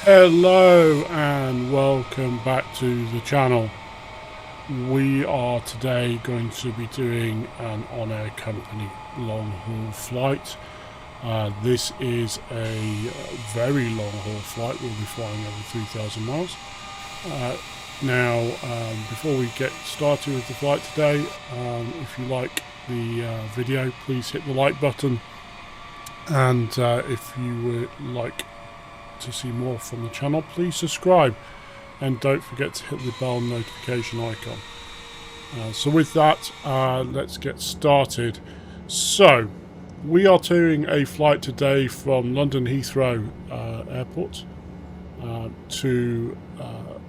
Hello and welcome back to the channel. We are today going to be doing an OnAir Company long haul flight. This is a very long haul flight. We'll be flying over 3,000 miles. Before we get started with the flight today, if you like the video, please hit the like button, and if you would like to see more from the channel, please subscribe, and don't forget to hit the bell notification icon. So with that, let's get started. So we are doing a flight today from London Heathrow Airport to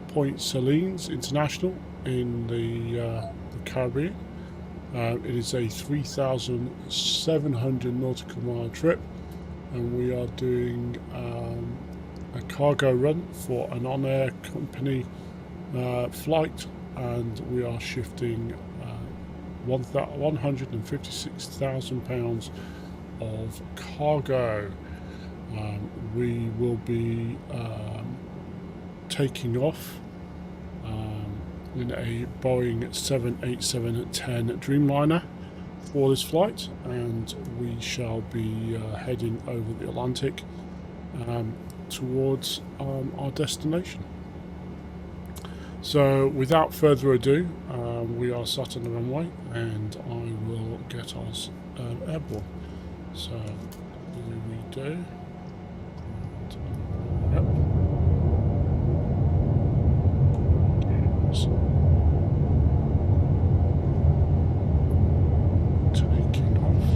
Point Salines International in the Caribbean. It is a 3,700 nautical mile trip, and we are doing a cargo run for an OnAir Company flight, and we are shifting 156,000 pounds of cargo. We will be taking off in a Boeing 787-10 Dreamliner for this flight, and we shall be heading over the Atlantic towards our destination. So without further ado, we are sat on the runway, and I will get us airborne. So here we do. Yep. Taking off.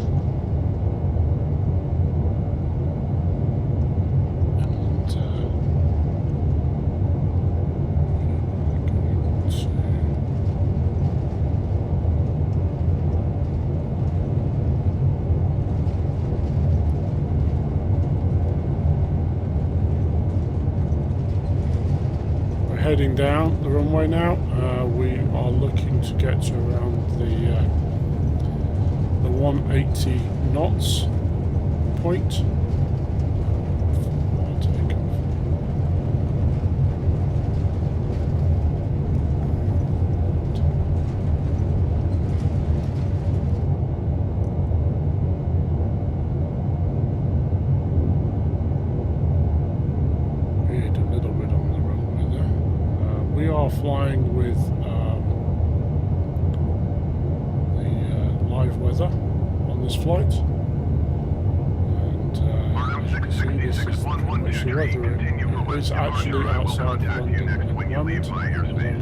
Heading down the runway now. We are looking to get to around the 180 knots point. Flying with the live weather on this flight, and you can see this is commercial weather. It is actually outside London at the moment. I'll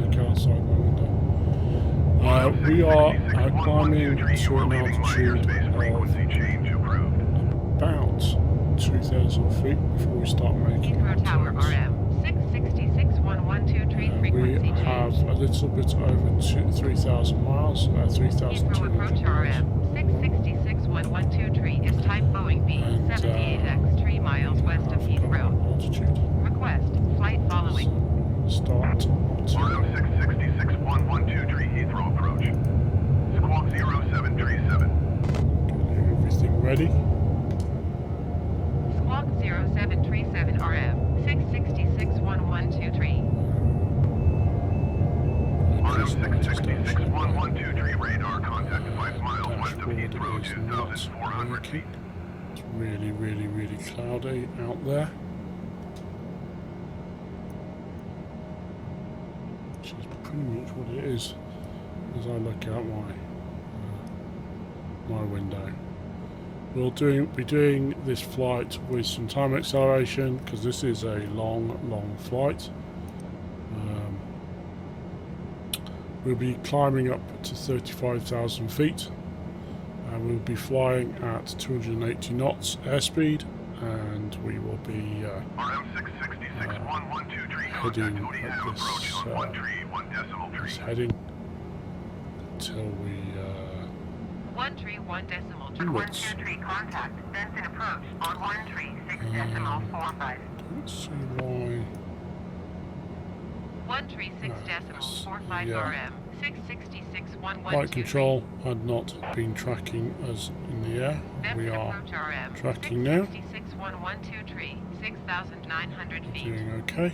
look outside my window. We are climbing to an altitude of about 2,000 feet before we start making our turns. We have a little bit over 3,000 miles, 3,200 miles. 666-112 tree is type Boeing B-78X 3 miles west of Heathrow. Altitude. Request flight following. So, start. RM 666-112 tree Heathrow approach. Squawk 0737. Getting everything ready. Squawk 0737 RM 666-112 tree. RM 666-112 tree radar contact 5 miles west of Heathrow, 2,400 feet. It's really, really, really cloudy out there. Which is pretty much what it is as I look out my window. We'll be doing this flight with some time acceleration, because this is a long flight. We'll be climbing up to 35,000 feet, and we'll be flying at 280 knots airspeed, and we will be heading at this heading until we 1 tree 1 decimal 1 tree contact Benson approach on 1 tree 6 decimal 45. Don't see why 136.45 yeah. RM, 666.112 Flight control had not been tracking us in the air. We are tracking now. 666.112 6,900 feet. Doing okay.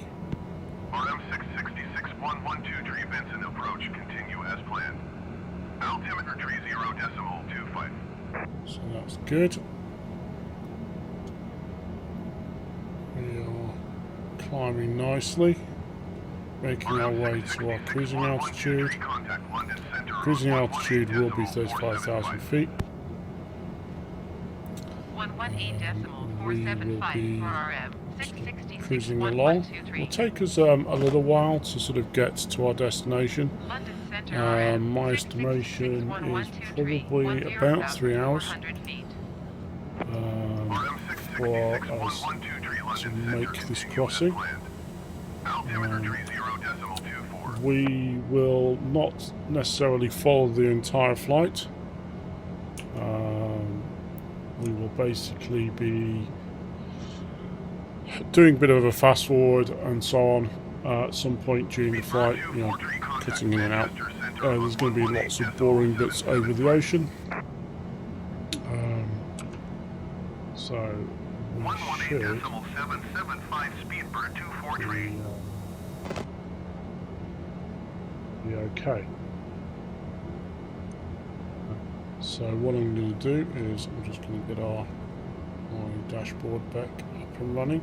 RM 666.112 tree Vincent approach continue as planned. Altimeter tree 0.25. So that's good. We are climbing nicely, making our way to our cruising altitude. Cruising altitude will be 35,000 feet. 118.475 RM, Cruising along. It will take us a little while to sort of get to our destination. My estimation is probably about 3 hours for us to make this crossing. We will not necessarily follow the entire flight. We will basically be doing a bit of a fast forward and so on at some point during the flight, you know, cutting in and out. There's going to be lots of boring bits over the ocean. So we should be okay. So what I'm going to do is I'm just going to get my dashboard back up and running.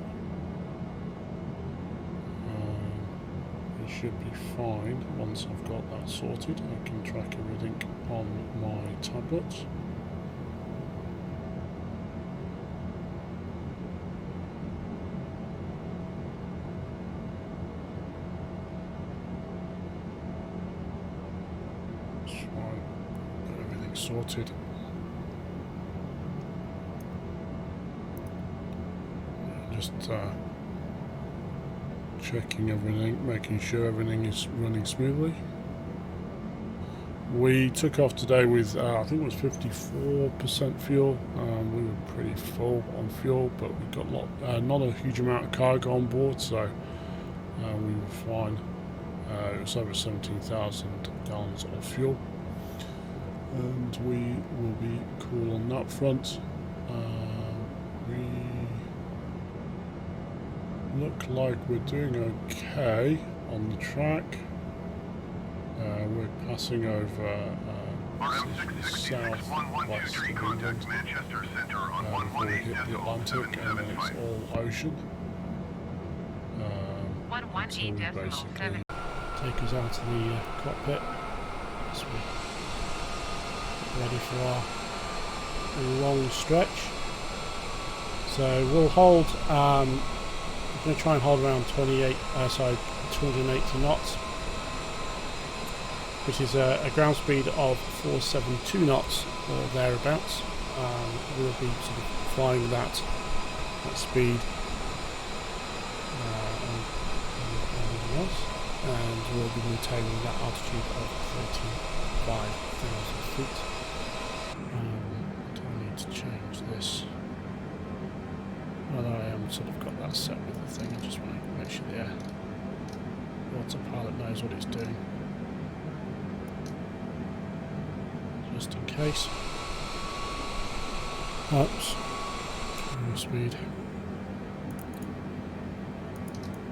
It should be fine once I've got that sorted. I can track everything on my tablet. Sorted. Just checking everything, making sure everything is running smoothly. We took off today with I think it was 54% fuel. We were pretty full on fuel, but we got not a huge amount of cargo on board, so we were fine. It was over 17,000 gallons of fuel. And we will be cool on that front. We look like we're doing okay on the track. We're passing over south west of England before we hit the Atlantic, and then it's all ocean. Until we basically take us out of the cockpit. So ready for our long stretch. So we'll hold, I'm going to try and hold around 280 knots, which is a ground speed of 472 knots or thereabouts. We'll be sort of flying that speed and everything else, and we'll be maintaining that altitude of 35,000 feet. Do I need to change this? Well, I am sort of got that set with the thing. I just want to make sure the autopilot knows what it's doing, just in case. Oops. More speed.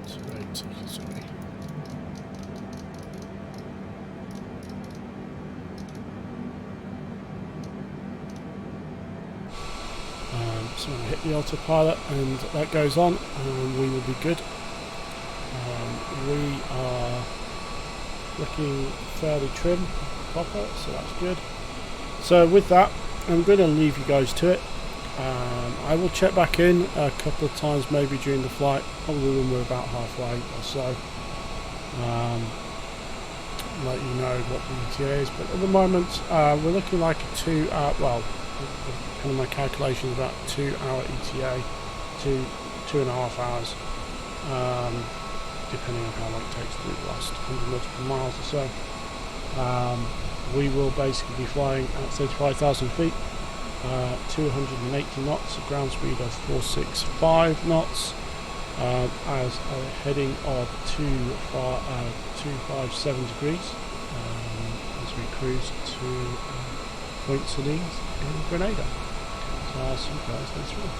280. Sorry. So I'm going to hit the autopilot and that goes on, and we will be good. We are looking fairly trim, proper, so that's good. So with that, I'm going to leave you guys to it. I will check back in a couple of times maybe during the flight, probably when we're about halfway or so. Let you know what the ETA is, but at the moment we're looking like a 2 hour, well, kind of my calculation is about 2 hour ETA to 2.5 hours, depending on how long it takes to do the last 100 nautical miles or so. We will basically be flying at 35,000 feet, 280 knots, a ground speed of 465 knots, as a heading of 257 degrees as we cruise to Point Salines in Grenada. So I'll see you guys later on.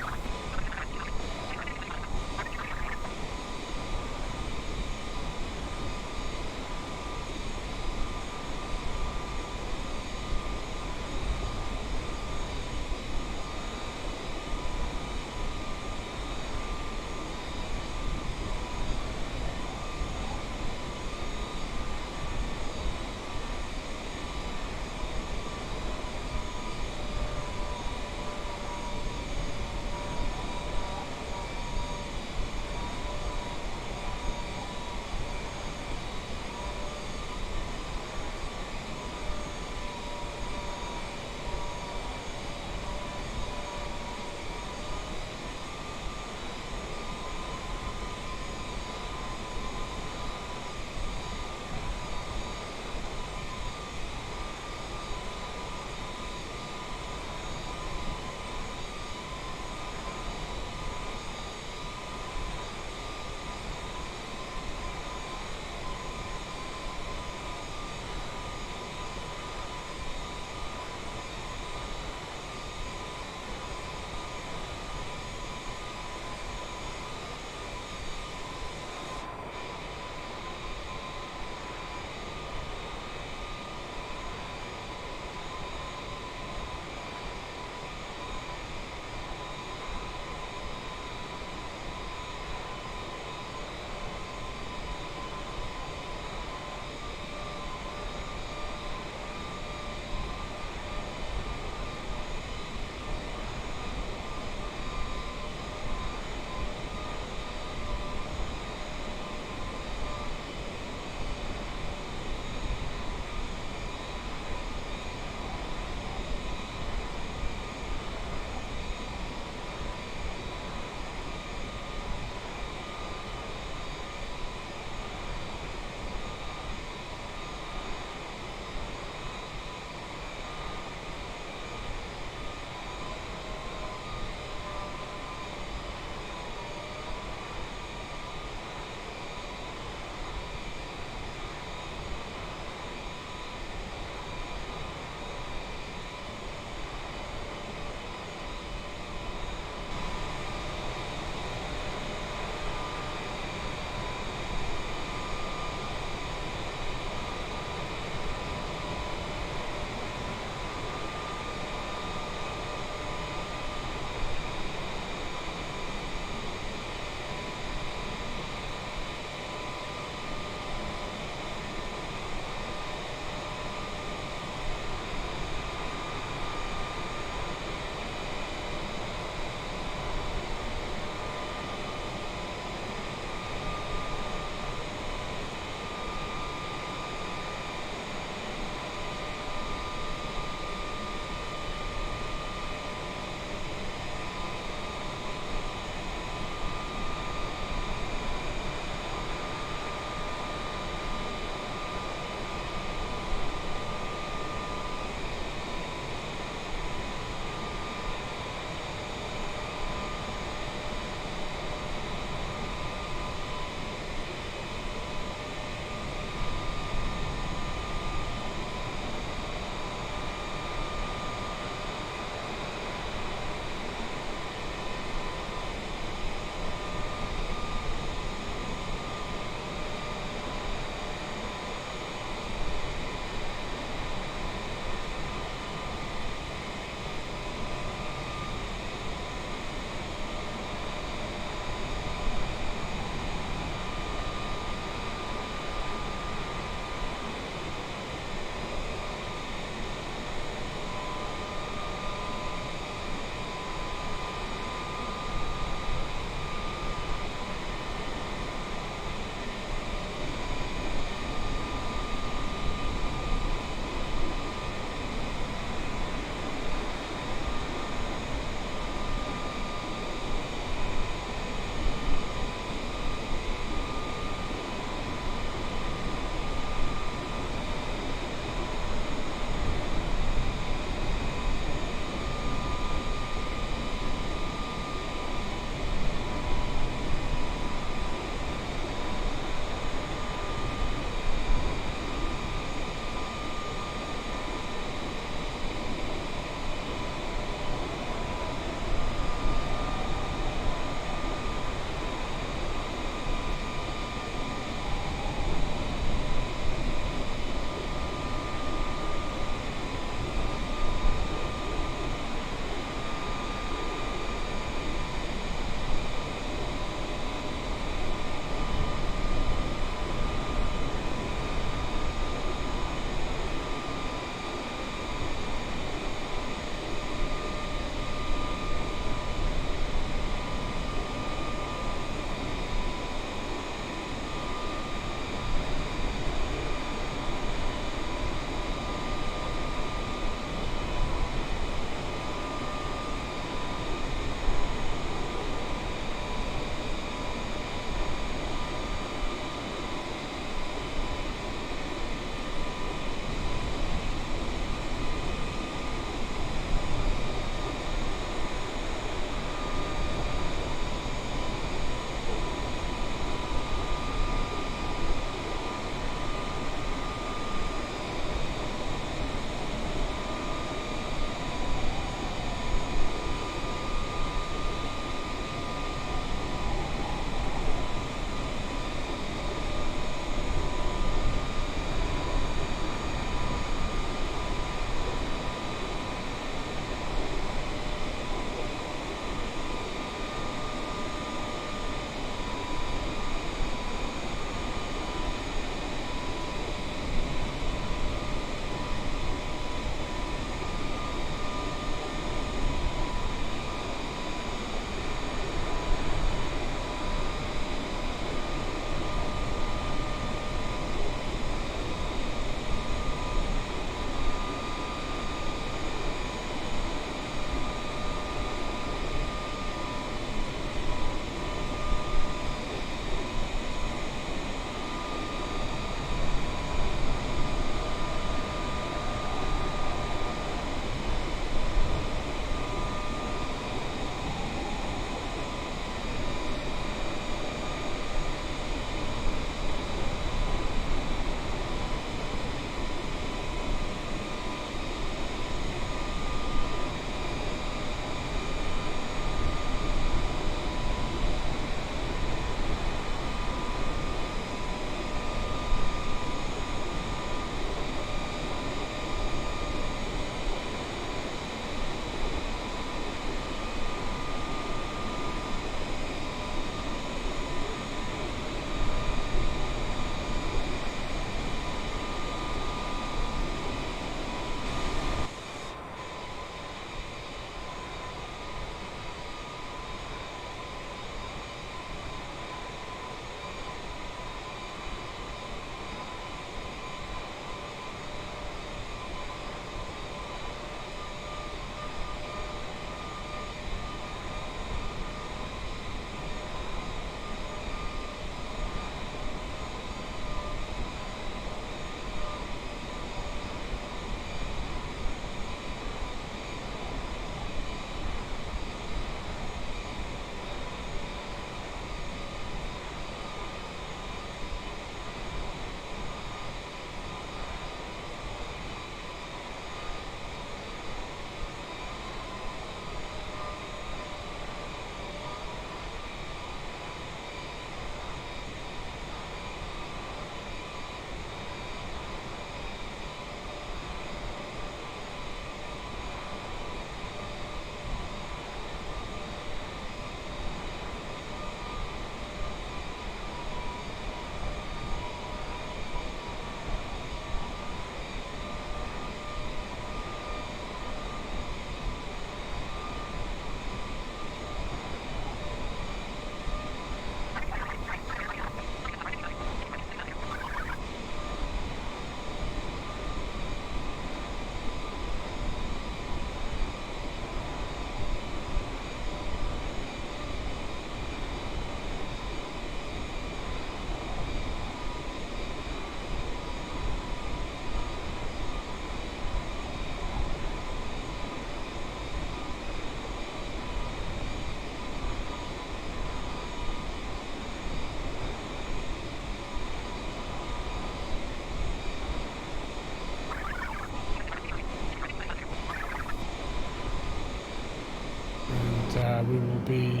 we will be,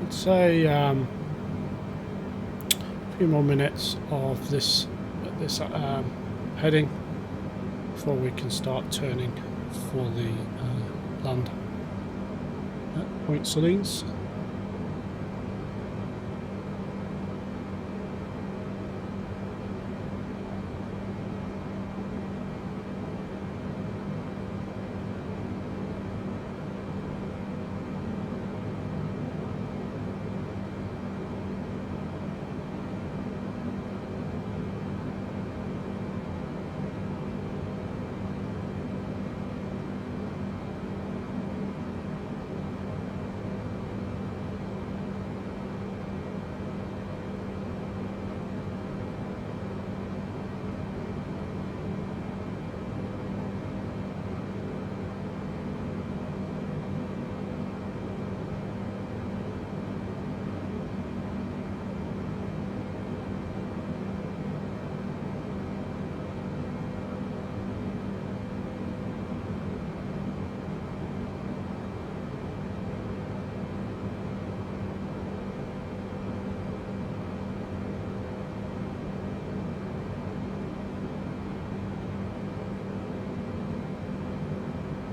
let's say, a few more minutes of this heading before we can start turning for the land at Point Salines.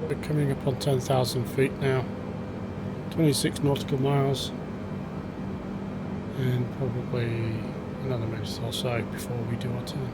We're coming up on 10,000 feet now, 26 nautical miles, and probably another minute or so before we do our turn.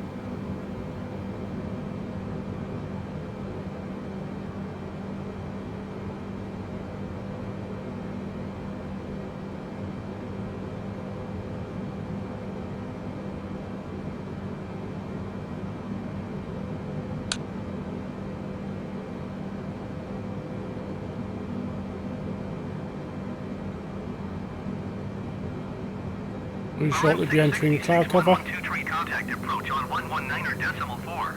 We'll shortly be entering cloud cover, Contact approach on 119.4.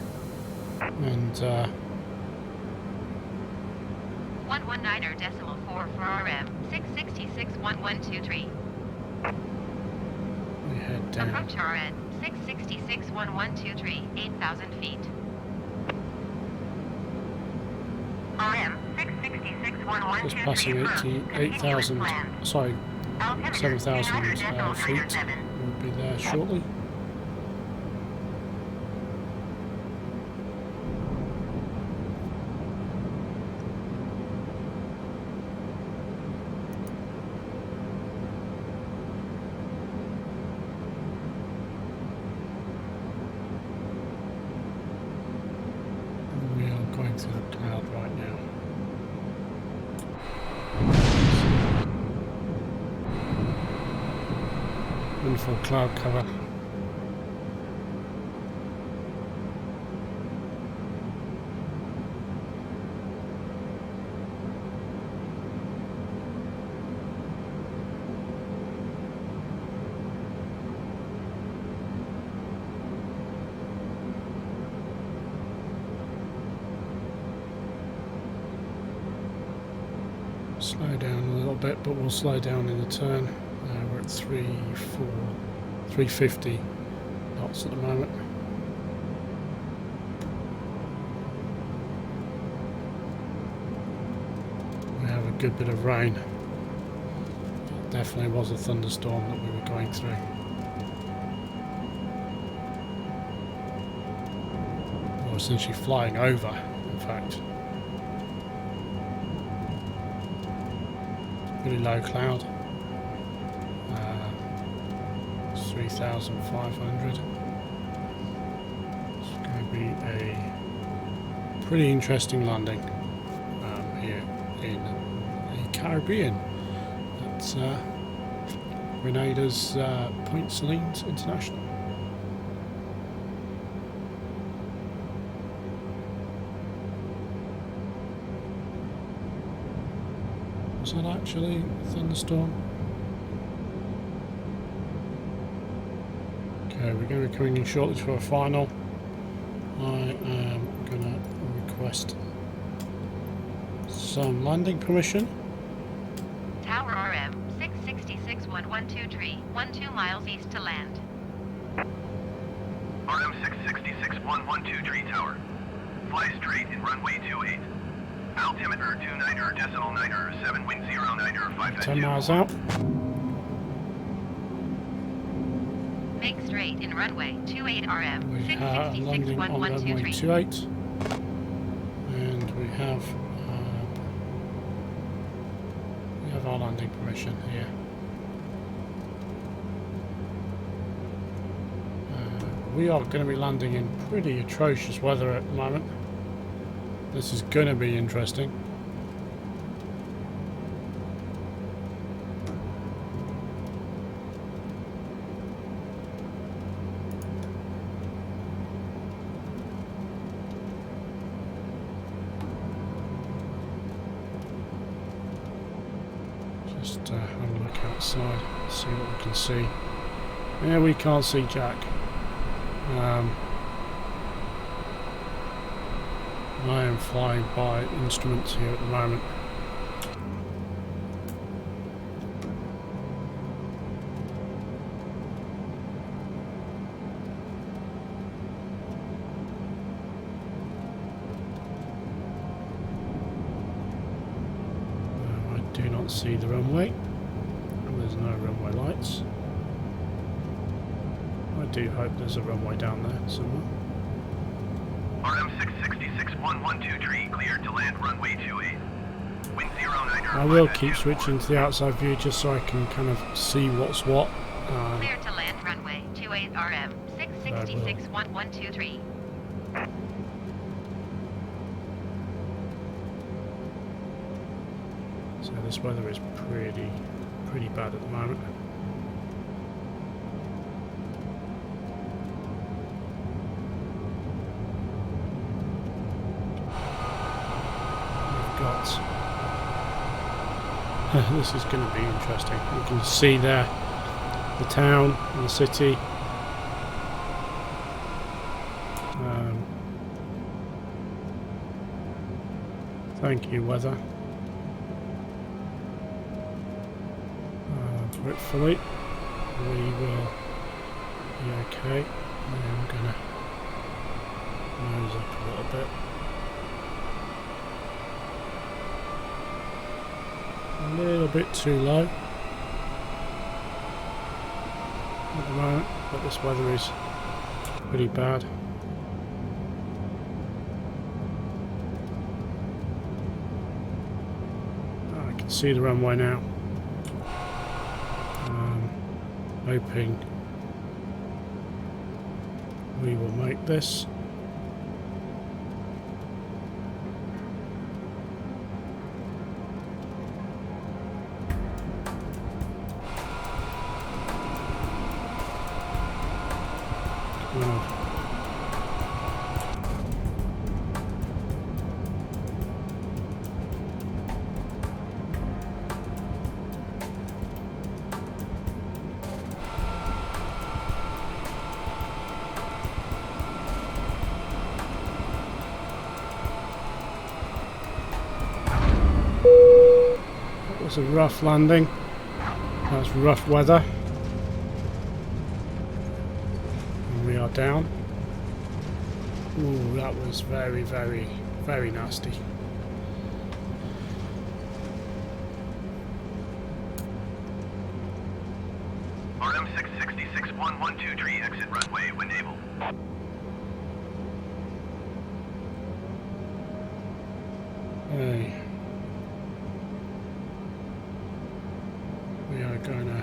and 119.4 for RM 666-1123. we head down. Approach RN 666-1123, 8,000 feet. RM 666-1123. Just passing 8,000, sorry, 7,000 feet. We'll be there shortly. We are going through the cloud right now. Wonderful cloud cover. Slow down a little bit, but we'll slow down in the turn. We're at 350 knots at the moment. We have a good bit of rain. It definitely was a thunderstorm that we were going through. Or essentially flying over, in fact. Pretty low cloud. 3,500. It's going to be a pretty interesting landing here in the Caribbean at Grenada's Point Salines International. Was that actually a thunderstorm? Okay, we're going to be coming in shortly to our final. I am going to request some landing permission. Tower RM 666-1123, 12 miles east to land. RM 666-1123 tower. Fly straight in runway 28. Altimeter 29er, decimal 9er, 7 wind 09er, 5 10 miles out. Make straight in runway 28 RM. We are landing on runway 28. And we have our landing permission here. We are going to be landing in pretty atrocious weather at the moment. This is going to be interesting. Just have a look outside, see what we can see. Yeah, we can't see Jack. I am flying by instruments here at the moment. I do not see the runway. There's no runway lights. I do hope there's a runway down there somewhere. RM 666 1123, cleared to land runway 28. Wind 09er. I will keep switching to the outside view just so I can kind of see what's what. Clear to land runway 28 RM 666 1123. So this weather is pretty bad at the moment. This is going to be interesting. You can see there the town and the city. Thank you, weather. Hopefully we will be okay. I'm going to nose up a little bit. A little bit too low at the moment, but this weather is pretty bad. I can see the runway now. Hoping we will make this. That was a rough landing. That's rough weather. And we are down. Ooh, that was very, very, very nasty. RM 666 1123, exit runway when able. Hey. We are going to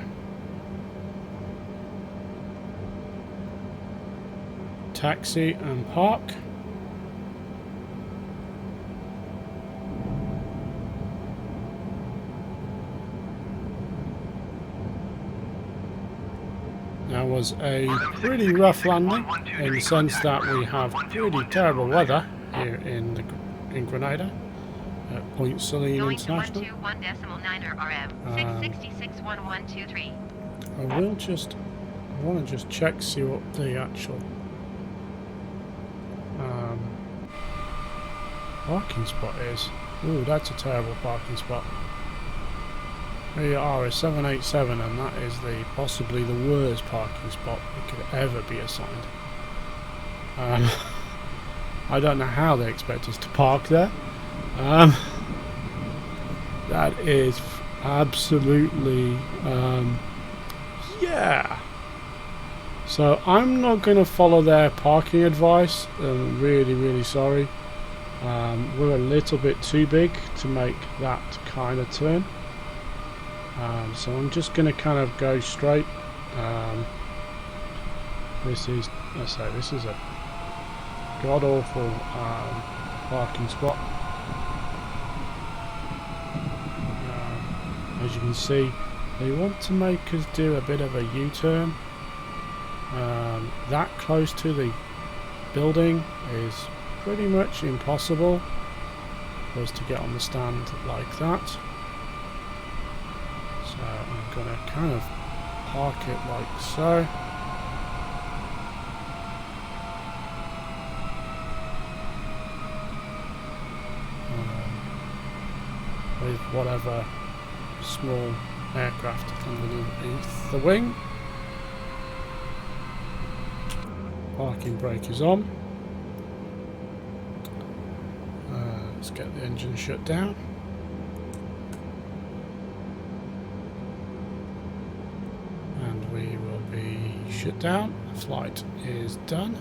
taxi and park. That was a pretty rough landing in the sense that we have pretty terrible weather here in Grenada at Point Salines International. 121.9 RM 666 1123. I want to just check, see what the actual parking spot is. Ooh, that's a terrible parking spot. We are a 787 and that is possibly the worst parking spot that could ever be assigned. I don't know how they expect us to park there. That is absolutely yeah. So I'm not going to follow their parking advice. I'm really sorry. We're a little bit too big to make that kind of turn. So I'm just going to kind of go straight. This is a god awful parking spot. As you can see, they want to make us do a bit of a U-turn. That close to the building is pretty much impossible for us to get on the stand like that. So I'm going to kind of park it like so. With whatever small aircraft underneath the wing. Parking brake is on. Let's get the engine shut down. And we will be shut down. The flight is done.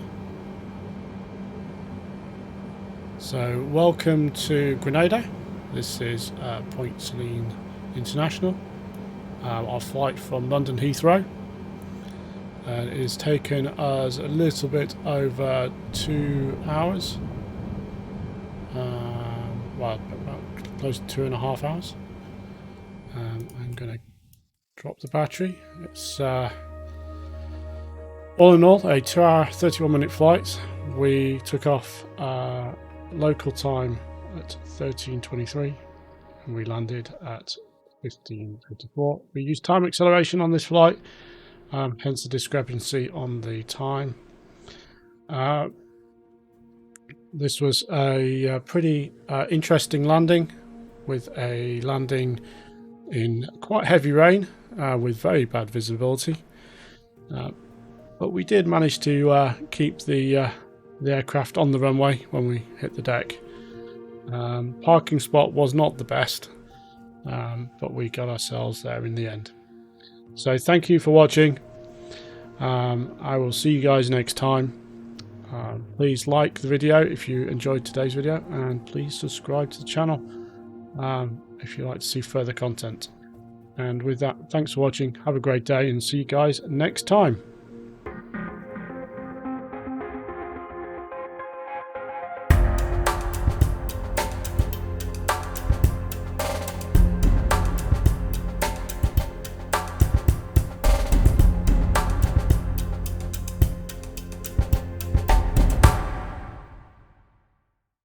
So welcome to Grenada. This is Point Salines International. Our flight from London Heathrow. It has taken us a little bit over 2 hours. Well, about close to 2.5 hours. I'm going to drop the battery. It's all in all a 2 hour 31-minute flight. We took off local time at 13:23 and we landed at 15:54. We used time acceleration on this flight, hence the discrepancy on the time. This was a pretty interesting landing, with a landing in quite heavy rain with very bad visibility, but we did manage to keep the aircraft on the runway when we hit the deck. Parking spot was not the best, but we got ourselves there in the end. So thank you for watching. I will see you guys next time. Please like the video if you enjoyed today's video, and please subscribe to the channel if you'd like to see further content. And with that, thanks for watching, have a great day, and see you guys next time.